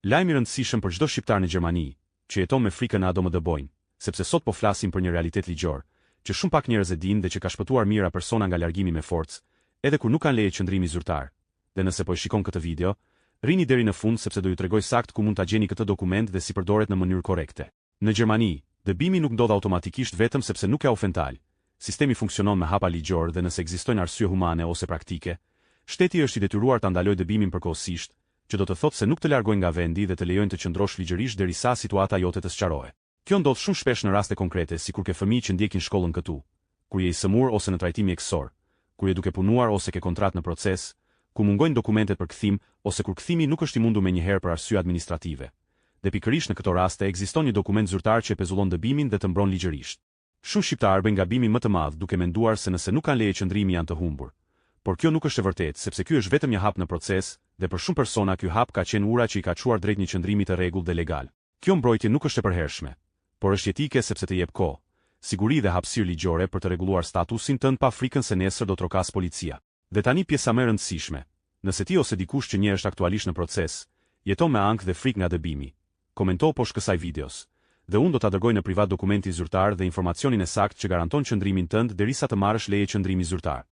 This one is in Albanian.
Lajm i rëndësishëm për çdo shqiptar në Gjermani, që jeton me frikën a do më dëbojnë, sepse sot po flasim për një realitet ligjor, që shumë pak njerëz e dinë dhe që ka shpëtuar mira persona nga largimi me forcë, edhe kur nuk kanë leje qëndrimi zyrtar. Dhe nëse po e shikon këtë video, rini deri në fund sepse do ju tregoj sakt ku mund ta gjeni këtë dokument dhe si përdoret në mënyrë korrekte. Në Gjermani, dëbimi nuk ndodh automatikisht vetëm sepse nuk ka ofental. Sistemi funksionon me hapa ligjor dhe nëse ekzistojnë arsye humane ose praktike, shteti është i detyruar ta ndalojë dëbimin përkohësisht, që do të thotë se nuk të largojnë nga vendi dhe të lejojnë të qëndrosh ligjërisht derisa situata jote të sqarohet. Kjo ndodh shumë shpesh në raste konkrete, sikur ke fëmijë që ndjekin shkollën këtu, kur je i sëmur ose në trajtim mjekësor, kur je duke punuar ose ke kontratë në proces, ku mungojnë dokumentet për kthim ose kur kthimi nuk është i mundur menjëherë për arsye administrative. Dhe pikërisht në këto raste ekziston një dokument zyrtar që e pezullon dëbimin dhe të mbron ligjërisht. Shumë shqiptarë bëjnë gabimin më të madh duke menduar se nëse nuk kanë leje qëndrimi janë të humbur. Por kjo nuk është e vërtetë, sepse ky është vetëm një hap në proces, dhe për shumë persona ky hap ka qenë ura që i ka çuar drejt një qëndrimi të rregullt dhe legal. Kjo mbrojtje nuk është e përhershme, por është jetike sepse të jep kohë, siguri dhe hapësirë ligjore për të rregulluar statusin tënd pa frikën se nesër do të trokas policia. Dhe tani pjesa më e rëndësishme. Nëse ti ose dikush që njeh është aktualisht në proces, jeton me ankth dhe frikë nga dëbimi, komento poshtë kësaj videos, dhe unë do ta dërgoj në privat dokumenti zyrtar dhe informacionin e saktë që garanton qëndrimin tënd derisa të marrësh leje qëndrimi zyrtar.